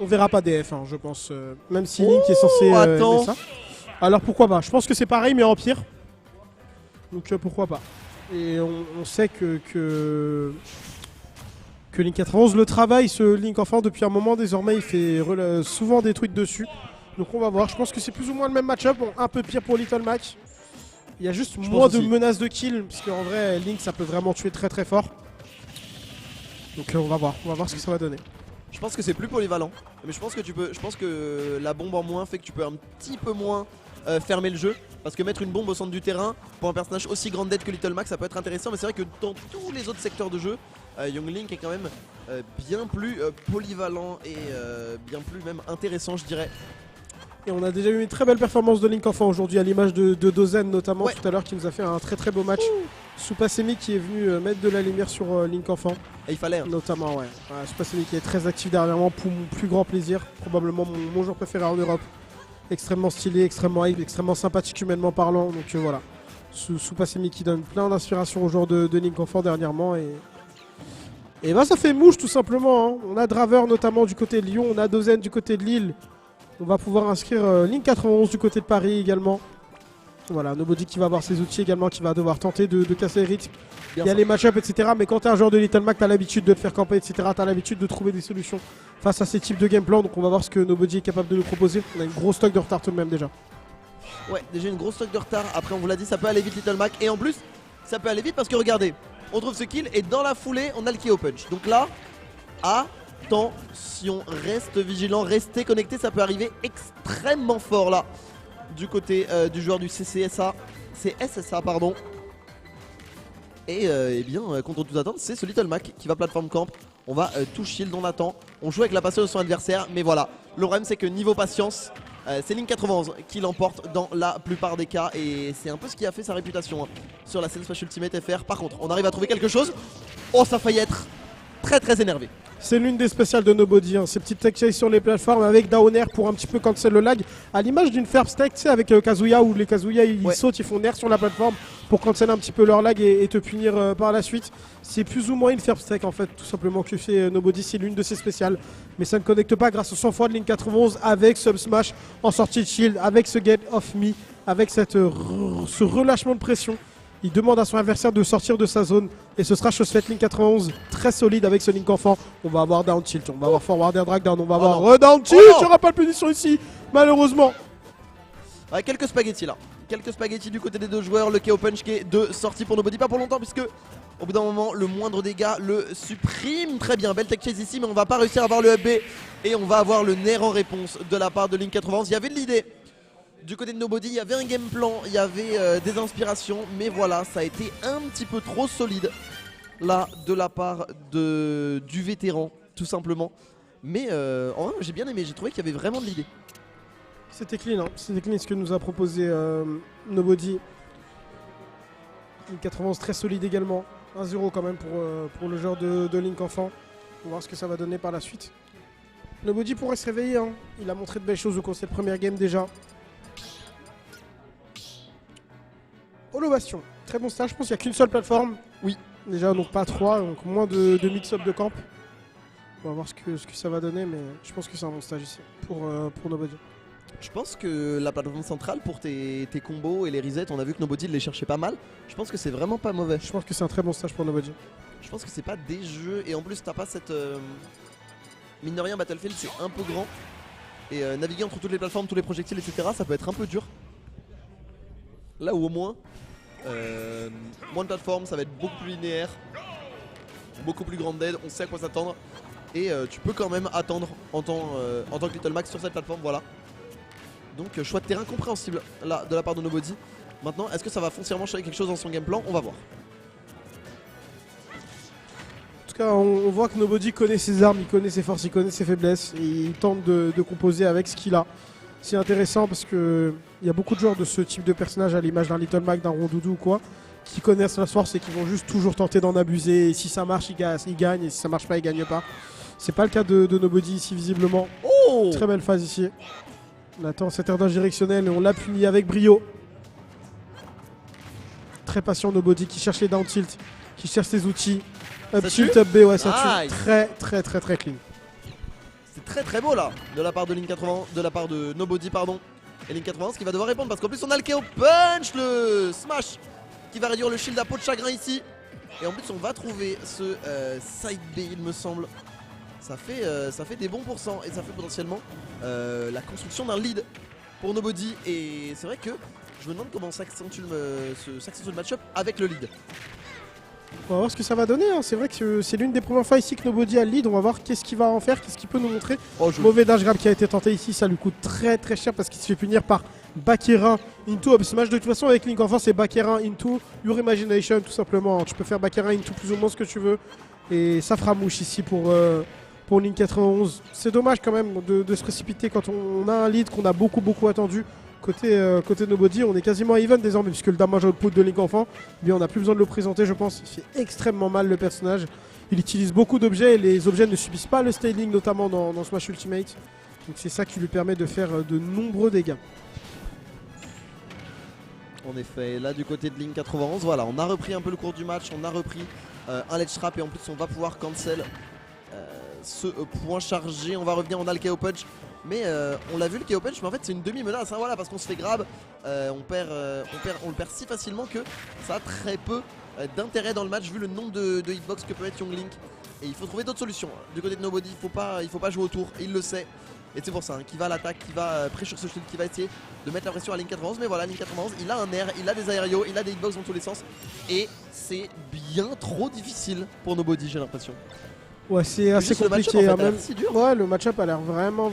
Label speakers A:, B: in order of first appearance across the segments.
A: On verra pas DF, hein, je pense. Même si Link est censé aimer ça. Alors pourquoi pas? Je pense que c'est pareil, mais en pire. Donc pourquoi pas? Et on sait que Link 91 le travail, ce Link enfant, depuis un moment désormais, il fait souvent des trucs dessus. Donc on va voir. Je pense que c'est plus ou moins le même match-up. Bon, un peu pire pour Little Mac. Il y a juste moins de menaces de kill, parce qu'en vrai, Link, ça peut vraiment tuer très très fort. Donc on va voir ce que ça va donner.
B: Je pense que c'est plus polyvalent, mais je pense que la bombe en moins fait que tu peux un petit peu moins fermer le jeu, parce que mettre une bombe au centre du terrain pour un personnage aussi grande dead que Little Mac, ça peut être intéressant, mais c'est vrai que dans tous les autres secteurs de jeu, Young Link est quand même bien plus polyvalent et bien plus même intéressant, je dirais.
A: Et on a déjà eu une très belle performance de Link enfant aujourd'hui, à l'image de Dozen notamment tout à l'heure, qui nous a fait un très très beau match. Soupasemi qui est venu mettre de la lumière sur Link enfant.
B: Et il fallait. Hein.
A: Notamment, ouais. Soupasemi qui est très actif dernièrement pour mon plus grand plaisir. Probablement mon joueur préféré en Europe. Extrêmement stylé, extrêmement hype, extrêmement sympathique humainement parlant. Donc voilà. Soupasemi qui donne plein d'inspiration aux joueurs de Link enfant dernièrement. Et bah ça fait mouche tout simplement. Hein. On a Draver notamment du côté de Lyon. On a Dozen du côté de Lille. On va pouvoir inscrire Link 91 du côté de Paris également. Voilà, Nobody qui va avoir ses outils également, qui va devoir tenter de casser les rythmes. Il y a les match-ups, etc. Mais quand tu es un joueur de Little Mac, tu as l'habitude de te faire camper, etc. Tu as l'habitude de trouver des solutions face à ces types de game plan. Donc on va voir ce que Nobody est capable de nous proposer. On a une grosse stock de retard tout de même déjà.
B: Ouais, déjà une grosse stock de retard. Après, on vous l'a dit, ça peut aller vite Little Mac. Et en plus, ça peut aller vite parce que regardez, on trouve ce kill et dans la foulée, on a le KO punch. Donc là, attention, reste vigilant, restez connecté, ça peut arriver extrêmement fort là du côté du joueur du CSSA pardon. Et eh bien contre toute attente, c'est ce Little Mac qui va plateforme camp. On va tout shield, on attend, on joue avec la patience de son adversaire, mais voilà, le problème c'est que niveau patience, c'est Link 91 qui l'emporte dans la plupart des cas et c'est un peu ce qui a fait sa réputation hein, sur la scène Smash Ultimate FR. Par contre, on arrive à trouver quelque chose. Oh, ça a failli être très très énervé.
A: C'est l'une des spéciales de Nobody, hein. Ces petites tech chase sur les plateformes avec down air pour un petit peu cancel le lag. À l'image d'une Ferb Stack, tu sais, avec Kazuya, où les Kazuya ils sautent, ils font air sur la plateforme pour cancel un petit peu leur lag et te punir par la suite. C'est plus ou moins une Ferb Stack en fait, tout simplement que fait Nobody, c'est l'une de ses spéciales. Mais ça ne connecte pas grâce au 100 fois de Link 91 avec Sub Smash en sortie de shield, avec ce Get Off Me, avec ce relâchement de pression. Il demande à son adversaire de sortir de sa zone. Et ce sera chose faite. Link 91 très solide avec ce Link enfant. On va avoir down tilt, on va avoir forward air drag down, on va avoir down tilt. Il n'y aura pas de punition ici, malheureusement.
B: Ouais, quelques spaghettis là. Quelques spaghettis du côté des deux joueurs. Le KO punch qui est de sortie pour Nobody. Pas pour longtemps puisque au bout d'un moment le moindre dégât le supprime. Très bien, belle tech chase ici, mais on va pas réussir à avoir le up B. Et on va avoir le nair en réponse de la part de Link 91. Il y avait de l'idée. Du côté de Nobody, il y avait un game plan, il y avait des inspirations, mais voilà, ça a été un petit peu trop solide là de la part du vétéran, tout simplement. Mais en vrai, j'ai bien aimé, j'ai trouvé qu'il y avait vraiment de l'idée.
A: C'était clean, hein. C'était clean ce que nous a proposé Nobody. Link 91 très solide également, 1-0 quand même pour le joueur de Link enfant. On va voir ce que ça va donner par la suite. Nobody pourrait se réveiller, hein. Il a montré de belles choses au cours de cette première game déjà. Holo Bastion, très bon stage, je pense qu'il n'y a qu'une seule plateforme. Oui, déjà donc pas 3, donc moins de mix-up de camp. On va voir ce que ça va donner, mais je pense que c'est un bon stage ici pour Nobody.
B: Je pense que la plateforme centrale pour tes combos et les resets, on a vu que Nobody les cherchait pas mal. Je pense que c'est vraiment pas mauvais.
A: Je pense que c'est un très bon stage pour Nobody.
B: Je pense que c'est pas des jeux, et en plus t'as pas cette... Mine de rien, Battlefield c'est un peu grand. Et naviguer entre toutes les plateformes, tous les projectiles, etc. ça peut être un peu dur. Là où au moins... moins de plateformes, ça va être beaucoup plus linéaire, beaucoup plus grande dead, on sait à quoi s'attendre et tu peux quand même attendre en tant que Little Mac sur cette plateforme, voilà. Donc choix de terrain compréhensible là de la part de Nobody. Maintenant, est-ce que ça va foncièrement changer quelque chose dans son game plan? On va voir.
A: En tout cas, on voit que Nobody connaît ses armes, il connaît ses forces, il connaît ses faiblesses et il tente de composer avec ce qu'il a. C'est intéressant parce que il y a beaucoup de joueurs de ce type de personnage à l'image d'un Little Mac, d'un Rondoudou ou quoi, qui connaissent la force et qui vont juste toujours tenter d'en abuser. Et si ça marche, ils gagnent, et si ça marche pas, ils gagnent pas. C'est pas le cas de Nobody ici visiblement.
B: Oh,
A: très belle phase ici. On attend cette air directionnel et on l'a puni avec brio. Très patient Nobody qui cherche les down tilt, qui cherche ses outils. Up tilt, up B, ouais ça tue. Très clean.
B: C'est très très beau là de la part de Link 80, de la part de Nobody pardon. Et Link 91 qui va devoir répondre parce qu'en plus on a le KO Punch, le Smash qui va réduire le shield à peau de chagrin ici. Et en plus on va trouver ce side B il me semble. Ça fait des bons pourcents et ça fait potentiellement la construction d'un lead pour Nobody. Et c'est vrai que je me demande comment s'accentue le match-up avec le lead.
A: On va voir ce que ça va donner, hein. C'est vrai que c'est l'une des premières fois ici que Nobody a le lead. On va voir qu'est-ce qu'il va en faire, qu'est-ce qu'il peut nous montrer. Mauvais dash grab qui a été tenté ici, ça lui coûte très très cher parce qu'il se fait punir par Bakera into up smash. De toute façon avec Link enfin c'est Bakera into your imagination tout simplement. Tu peux faire Bakera into plus ou moins ce que tu veux et ça fera mouche ici pour Link 91. C'est dommage quand même de se précipiter quand on a un lead qu'on a beaucoup attendu. Côté Nobody, on est quasiment even désormais puisque le damage output de Link Enfant, on n'a plus besoin de le présenter je pense. Il fait extrêmement mal le personnage. Il utilise beaucoup d'objets et les objets ne subissent pas le styling notamment dans Smash Ultimate. Donc c'est ça qui lui permet de faire de nombreux dégâts.
B: En effet, là du côté de Link 91, voilà, on a repris un peu le cours du match, on a repris un ledge trap et en plus on va pouvoir cancel ce point chargé. On va revenir, on a le KO Punch. Mais on l'a vu le KO Punch, mais en fait c'est une demi-menace, hein, voilà, parce qu'on se fait grab, on le perd si facilement que ça a très peu d'intérêt dans le match vu le nombre de hitbox que peut être Young Link. Et il faut trouver d'autres solutions. Du côté de Nobody, il faut pas jouer autour, il le sait. Et c'est pour ça qu'il va à l'attaque, qu'il va pressure ce shield, qui va essayer de mettre la pression à Link 91. Mais voilà, Link 91, il a un air, il a des aérios, il a des hitbox dans tous les sens. Et c'est bien trop difficile pour Nobody, j'ai l'impression.
A: Ouais, c'est assez compliqué.
B: En fait, si dur.
A: Ouais, le match-up a l'air vraiment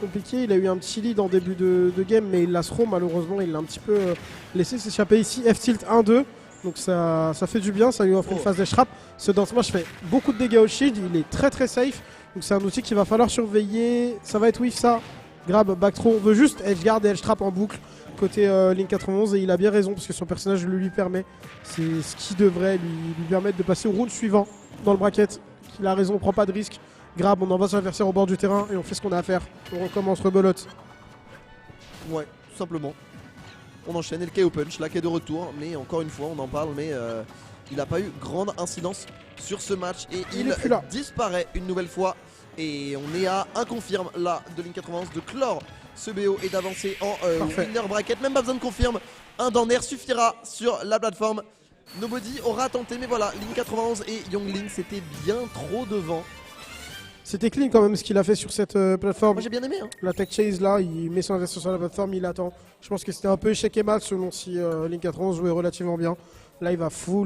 A: compliqué. Il a eu un petit lead en début de game, mais il l'a throw malheureusement. Il l'a un petit peu laissé s'échapper ici. F-tilt 1-2. Donc ça fait du bien, ça lui offre une phase dash trap. Ce down smash fait beaucoup de dégâts au shield. Il est très safe. Donc c'est un outil qu'il va falloir surveiller. Ça va être whiff ça. Grab, back throw. On veut juste edge guard et edge trap en boucle côté Link 91. Et il a bien raison parce que son personnage le lui permet. C'est ce qui devrait lui permettre de passer au round suivant dans le bracket. Il a raison, on prend pas de risque. Grab, on envoie son adversaire au bord du terrain et on fait ce qu'on a à faire. On recommence rebelote.
B: Ouais, tout simplement. On enchaîne et le KO Punch, là qui est de retour. Mais encore une fois, on en parle, mais il n'a pas eu grande incidence sur ce match. Et il disparaît une nouvelle fois. Et on est à un confirme là de Link 91 de clore ce BO et d'avancer en winner bracket. Même pas besoin de confirme. Un dans air suffira sur la plateforme. Nobody aura tenté, mais voilà, Link 91 et Young Link, c'était bien trop devant.
A: C'était clean quand même ce qu'il a fait sur cette plateforme.
B: Moi j'ai bien aimé. Hein.
A: La tech chase là, il met son adversaire sur la plateforme, il attend. Je pense que c'était un peu échec et mat selon si Link 91 jouait relativement bien. Là il va full